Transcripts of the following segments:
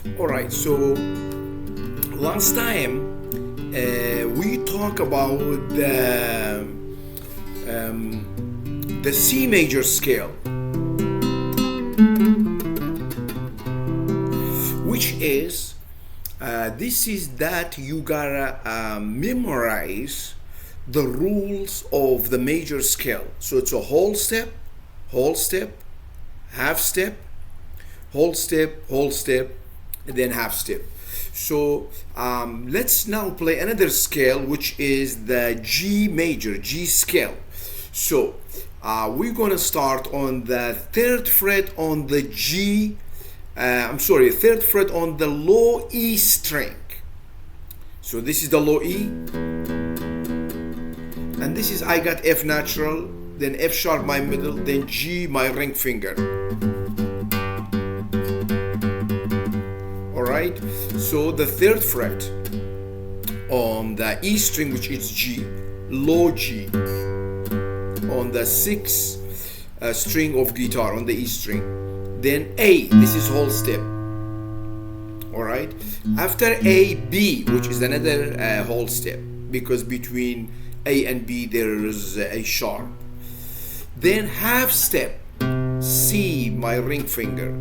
All right, so last time we talk about the C major scale, which is this is that you gotta memorize the rules of the major scale. So it's a whole step, half step, whole step, and then half step. So let's now play another scale, which is the G major, G scale. So we're gonna start on the third fret on the G. Third fret on the low E string. So this is the low E, and this is I got F natural, then F sharp my middle, then G my ring finger. Alright, so the third fret on the E string, which is G, low G, on the sixth string of guitar on the E string, then A, this is whole step. Alright, after A, B, which is another whole step, because between A and B there is a sharp. Then half step, C, my ring finger.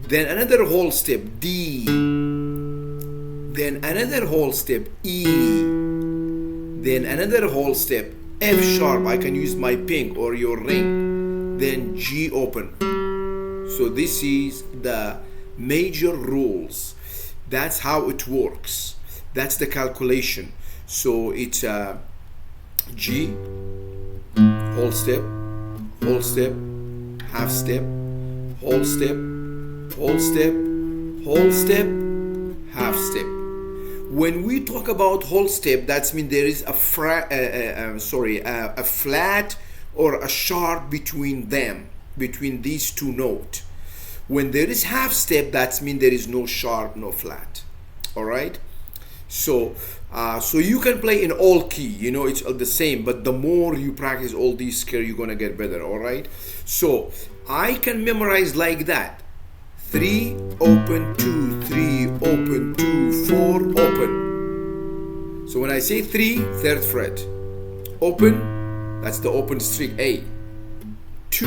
Then another whole step, D. Then another whole step, E. Then another whole step, F sharp, I can use my pink or your ring. Then G open. So this is the major rules. That's how it works. That's the calculation. So it's G, whole step, half step, whole step, whole step, half step. When we talk about whole step, that means there is a flat or a sharp between them, between these two notes. When there is half step, that means there is no sharp, no flat. All right. So you can play in all key. It's all the same, but the more you practice all these scales, you're gonna get better. All right. So I can memorize like that. 3 open 2, 3 open 2, 4 open. So when I say 3, third fret, open, that's the open string A. 2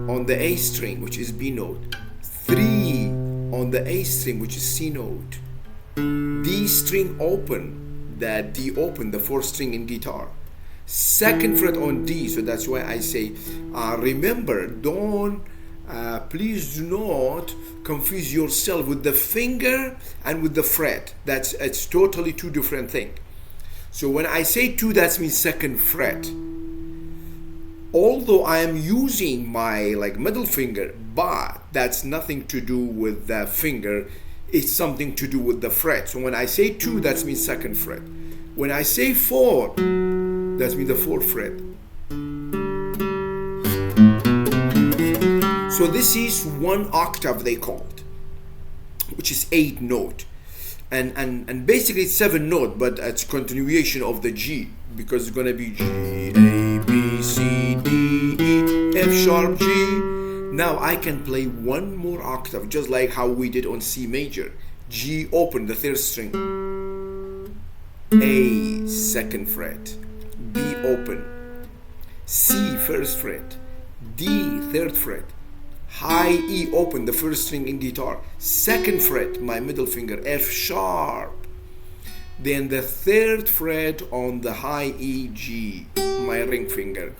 on the A string, which is B note. 3 on the A string, which is C note. D string open, the D open, the fourth string in guitar. Second fret on D, so that's why I say, remember, please do not confuse yourself with the finger and with the fret. It's totally two different things. So when I say 2, that means second fret. Although I am using my middle finger, but that's nothing to do with the finger. It's something to do with the fret. So when I say 2, that means second fret. When I say 4, that means the fourth fret. So this is one octave they called, which is 8 note, and basically it's 7 note, but it's continuation of the G, because it's gonna be G, A, B, C, D, E, F sharp, G. Now I can play one more octave, just like how we did on C major. G open, the third string, A second fret, B open, C first fret, D third fret, high E open, the first string in guitar, second fret, my middle finger, F sharp, then the third fret on the high E, G, my ring finger.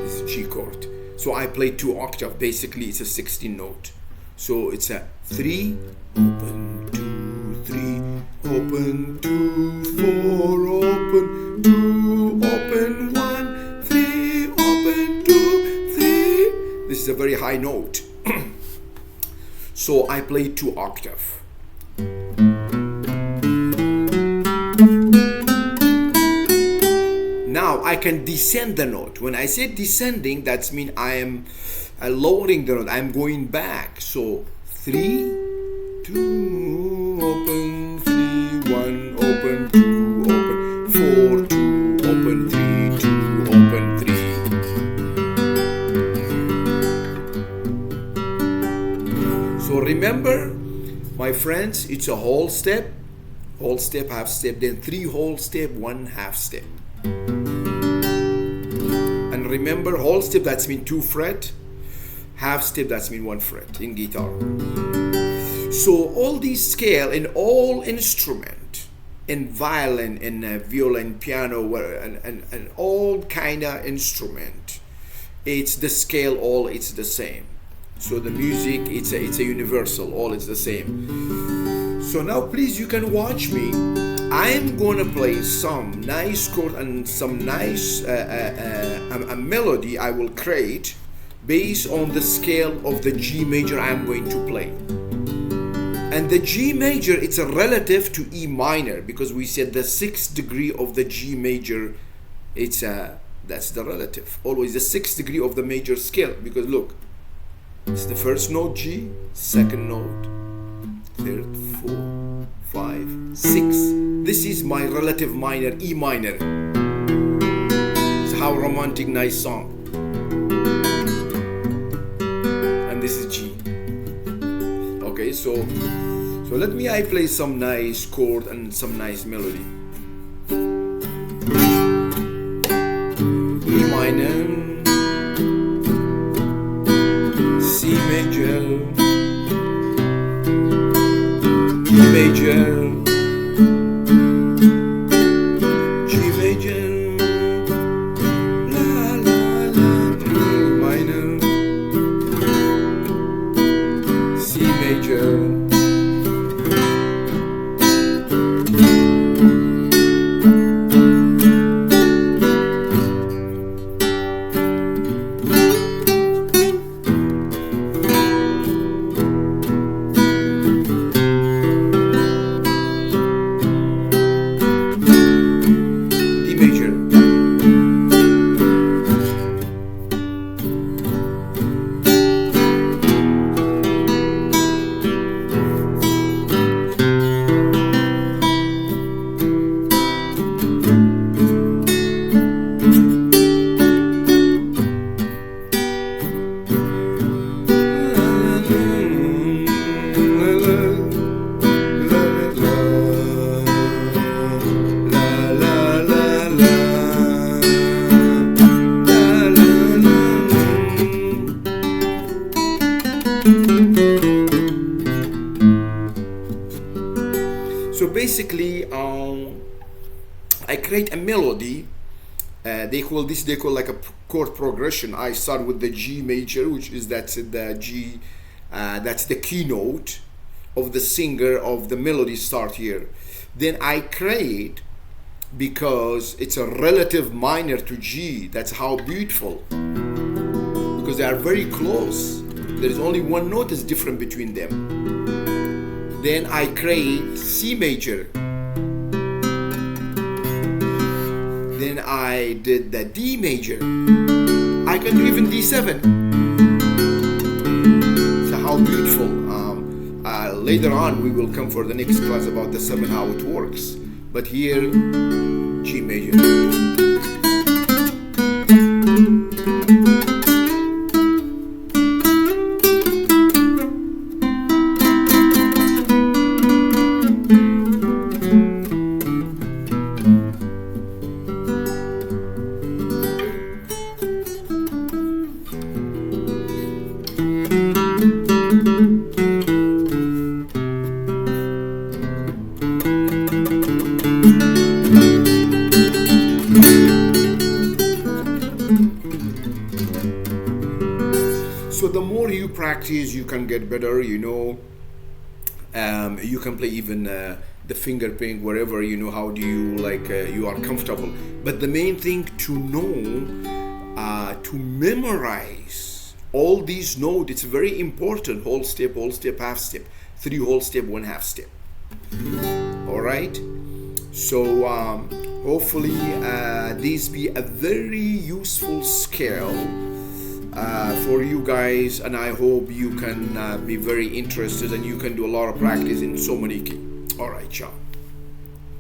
This is G chord. So I play 2 octaves. Basically it's a 16 note. So it's a 3 open 2, 3 open 2, 4 open 2, open 1, 3 open 2, 3. This is a very high note. So I play 2 octaves. Now I can descend the note. When I say descending, that means I am lowering the note. I'm going back. So 3, 2, open, 3, 1, open, 2, open, 4, 2, open, 3, 2, open, 3. remember, my friends, it's a whole step, half step, then 3 whole step, 1 half step. And remember, whole step, that's mean 2 fret, half step, that's mean 1 fret in guitar. So all these scale in all instrument, in violin, in violin, piano, and all kind of instrument, it's the scale, all it's the same. So the music, it's a universal, all it's the same. So now please, you can watch me. I'm gonna play some nice chord and some nice a melody I will create based on the scale of the G major I'm going to play. And the G major, it's a relative to E minor, because we said the 6th degree of the G major, that's the relative. Always the 6th degree of the major scale, because look, it's the first note G, second note, third, 4, 5, 6. This is my relative minor, E minor. It's how romantic, nice song. And this is G. Okay, so let me play some nice chord and some nice melody. E minor, C major, G major, G major, la la la, E minor, C major. So basically, I create a melody. They call like a chord progression. I start with the G major, which is that's the G, that's the keynote of the singer of the melody start here. Then I create, because it's a relative minor to G. That's how beautiful, because they are very close. There is only one note is different between them. Then I create C major. Then I did the D major. I can do even D7. So how beautiful. Later on we will come for the next class about the 7, how it works. But here, G major. So the more you practice, you can get better, you know. You can play even the finger picking wherever, you know, how do you like, you are comfortable. But the main thing to know, to memorize all these notes, it's very important. Whole step, half step, 3 whole step, 1 half step. All right. So hopefully this be a very useful scale for you guys, and I hope you can be very interested and you can do a lot of practice in so many keys. All right, ciao.